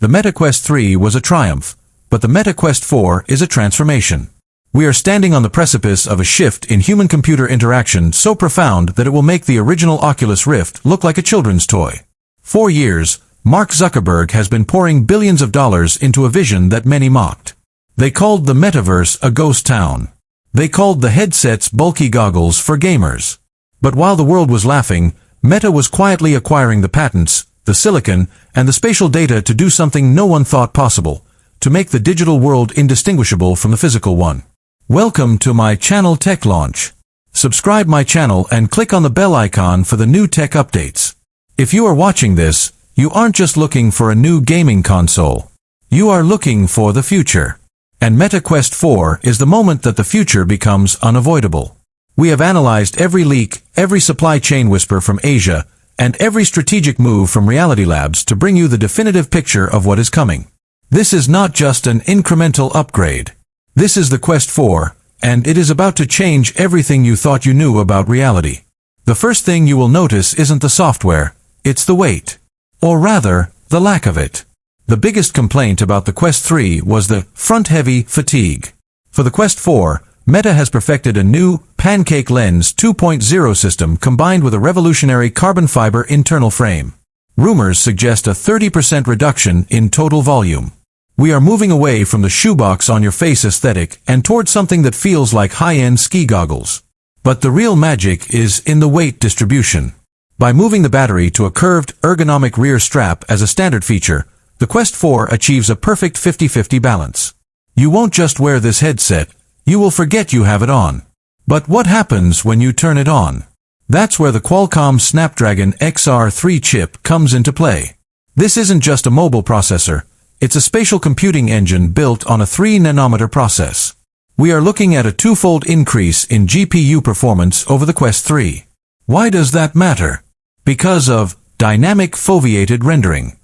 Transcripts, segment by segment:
The Meta Quest 3 was a triumph, but the Meta Quest 4 is a transformation. We are standing on the precipice of a shift in human-computer interaction so profound that it will make the original Oculus Rift look like a children's toy. For years, Mark Zuckerberg has been pouring billions of dollars into a vision that many mocked. They called the metaverse a ghost town. They called the headsets bulky goggles for gamers. But while the world was laughing, Meta was quietly acquiring the patents, the silicon, and the spatial data to do something no one thought possible, to make the digital world indistinguishable from the physical one. Welcome to my channel Tech Launch. Subscribe my channel and click on the bell icon for the new tech updates. If you are watching this, you aren't just looking for a new gaming console. You are looking for the future. And Meta Quest 4 is the moment that the future becomes unavoidable. We have analyzed every leak, every supply chain whisper from Asia, and every strategic move from Reality Labs to bring you the definitive picture of what is coming. This is not just an incremental upgrade. This is the Quest 4, and it is about to change everything you thought you knew about reality. The first thing you will notice isn't the software, it's the weight. Or rather, the lack of it. The biggest complaint about the Quest 3 was the front-heavy fatigue. For the Quest 4, Meta has perfected a new Pancake Lens 2.0 system combined with a revolutionary carbon fiber internal frame. Rumors suggest a 30% reduction in total volume. We are moving away from the shoebox on your face aesthetic and towards something that feels like high-end ski goggles. But the real magic is in the weight distribution. By moving the battery to a curved, ergonomic rear strap as a standard feature, the Quest 4 achieves a perfect 50-50 balance. You won't just wear this headset, you will forget you have it on. But what happens when you turn it on? That's where the Qualcomm Snapdragon XR3 chip comes into play. This isn't just a mobile processor. It's a spatial computing engine built on a 3-nanometer process. We are looking at a twofold increase in GPU performance over the Quest 3. Why does that matter? Because of dynamic foveated rendering.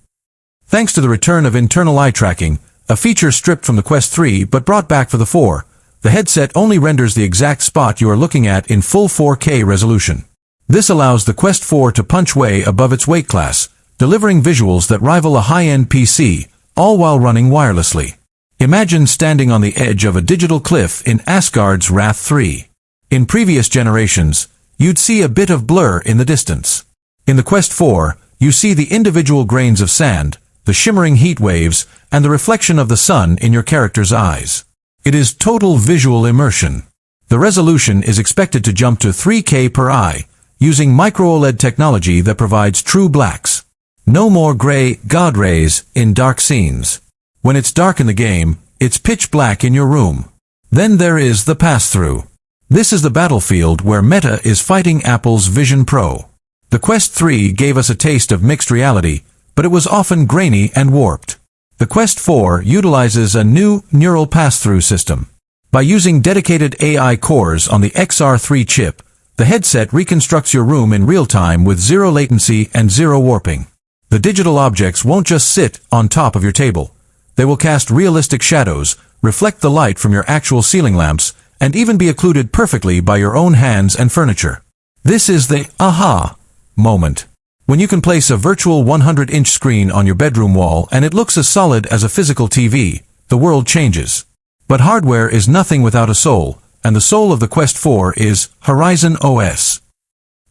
Thanks to the return of internal eye tracking, a feature stripped from the Quest 3 but brought back for the 4, the headset only renders the exact spot you are looking at in full 4K resolution. This allows the Quest 4 to punch way above its weight class, delivering visuals that rival a high-end PC, all while running wirelessly. Imagine standing on the edge of a digital cliff in Asgard's Wrath 3. In previous generations, you'd see a bit of blur in the distance. In the Quest 4, you see the individual grains of sand, the shimmering heat waves, and the reflection of the sun in your character's eyes. It is total visual immersion. The resolution is expected to jump to 3K per eye, using micro-OLED technology that provides true blacks. No more gray God rays in dark scenes. When it's dark in the game, it's pitch black in your room. Then there is the passthrough. This is the battlefield where Meta is fighting Apple's Vision Pro. The Quest 3 gave us a taste of mixed reality, but it was often grainy and warped. The Quest 4 utilizes a new neural passthrough system. By using dedicated AI cores on the XR3 chip, the headset reconstructs your room in real time with zero latency and zero warping. The digital objects won't just sit on top of your table. They will cast realistic shadows, reflect the light from your actual ceiling lamps, and even be occluded perfectly by your own hands and furniture. This is the aha moment. When you can place a virtual 100-inch screen on your bedroom wall and it looks as solid as a physical TV, the world changes. But hardware is nothing without a soul, and the soul of the Quest 4 is Horizon OS.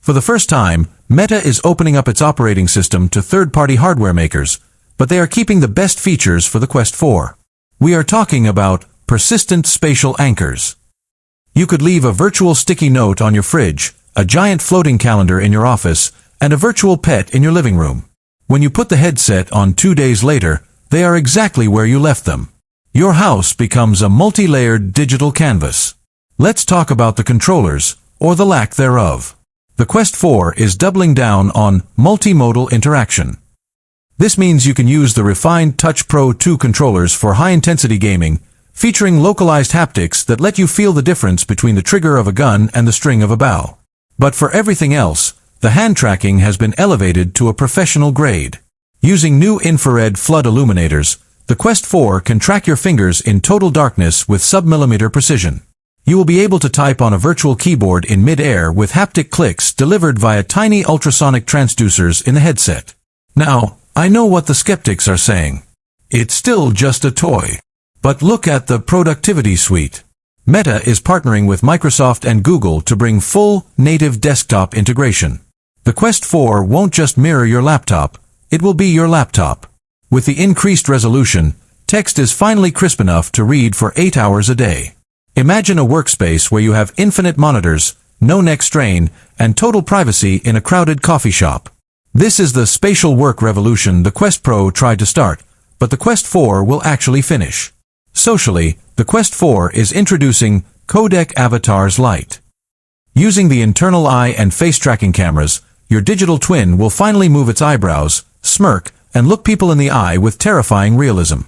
For the first time, Meta is opening up its operating system to third-party hardware makers, but they are keeping the best features for the Quest 4. We are talking about persistent spatial anchors. You could leave a virtual sticky note on your fridge, a giant floating calendar in your office, and a virtual pet in your living room. When you put the headset on 2 days later, they are exactly where you left them. Your house becomes a multi-layered digital canvas. Let's talk about the controllers, or the lack thereof. The Quest 4 is doubling down on multimodal interaction. This means you can use the refined Touch Pro 2 controllers for high-intensity gaming, featuring localized haptics that let you feel the difference between the trigger of a gun and the string of a bow. But for everything else, the hand tracking has been elevated to a professional grade. Using new infrared flood illuminators, the Quest 4 can track your fingers in total darkness with sub-millimeter precision. You will be able to type on a virtual keyboard in mid-air with haptic clicks delivered via tiny ultrasonic transducers in the headset. Now, I know what the skeptics are saying. It's still just a toy. But look at the productivity suite. Meta is partnering with Microsoft and Google to bring full, native desktop integration. The Quest 4 won't just mirror your laptop, it will be your laptop. With the increased resolution, text is finally crisp enough to read for 8 hours a day. Imagine a workspace where you have infinite monitors, no neck strain, and total privacy in a crowded coffee shop. This is the spatial work revolution the Quest Pro tried to start, but the Quest 4 will actually finish. Socially, the Quest 4 is introducing Codec Avatars Lite. Using the internal eye and face tracking cameras, your digital twin will finally move its eyebrows, smirk, and look people in the eye with terrifying realism.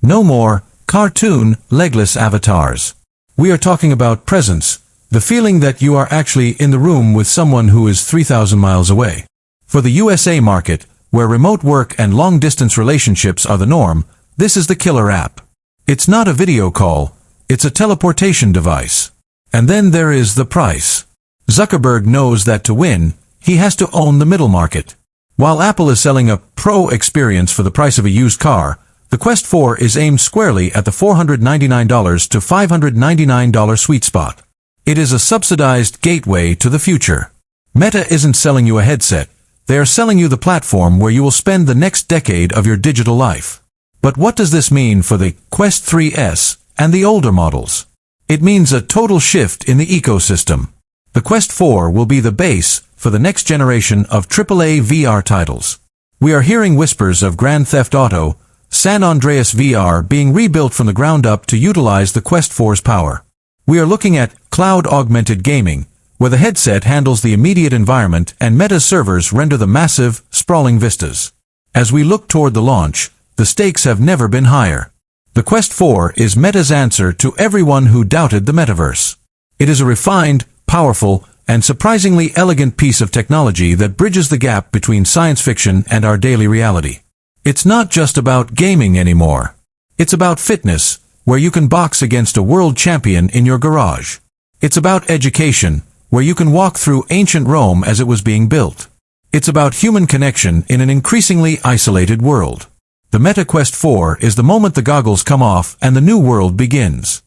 No more cartoon, legless avatars. We are talking about presence, the feeling that you are actually in the room with someone who is 3,000 miles away. For the USA market, where remote work and long-distance relationships are the norm, this is the killer app. It's not a video call, it's a teleportation device. And then there is the price. Zuckerberg knows that to win, he has to own the middle market. While Apple is selling a pro experience for the price of a used car, the Quest 4 is aimed squarely at the $499 to $599 sweet spot. It is a subsidized gateway to the future. Meta isn't selling you a headset, they are selling you the platform where you will spend the next decade of your digital life. But what does this mean for the Quest 3S and the older models? It means a total shift in the ecosystem. The Quest 4 will be the base for the next generation of AAA VR titles. We are hearing whispers of Grand Theft Auto, San Andreas VR being rebuilt from the ground up to utilize the Quest 4's power. We are looking at cloud-augmented gaming, where the headset handles the immediate environment and Meta's servers render the massive, sprawling vistas. As we look toward the launch, the stakes have never been higher. The Quest 4 is Meta's answer to everyone who doubted the metaverse. It is a refined, powerful, and surprisingly elegant piece of technology that bridges the gap between science fiction and our daily reality. It's not just about gaming anymore. It's about fitness, where you can box against a world champion in your garage. It's about education, where you can walk through ancient Rome as it was being built. It's about human connection in an increasingly isolated world. The Meta Quest 4 is the moment the goggles come off and the new world begins.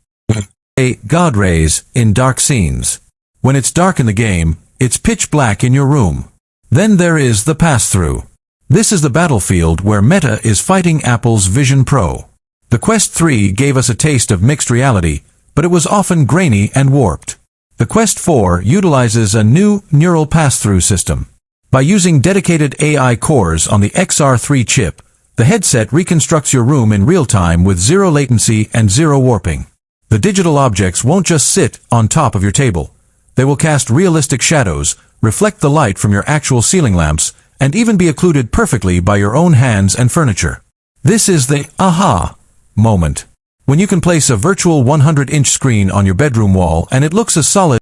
God rays in dark scenes. When it's dark in the game, it's pitch black in your room. Then there is the pass-through. This is the battlefield where Meta is fighting Apple's Vision Pro. The Quest 3 gave us a taste of mixed reality, but it was often grainy and warped. The Quest 4 utilizes a new neural pass-through system. By using dedicated AI cores on the XR3 chip, the headset reconstructs your room in real time with zero latency and zero warping. The digital objects won't just sit on top of your table. They will cast realistic shadows, reflect the light from your actual ceiling lamps, and even be occluded perfectly by your own hands and furniture. This is the aha moment. When you can place a virtual 100-inch screen on your bedroom wall and it looks as solid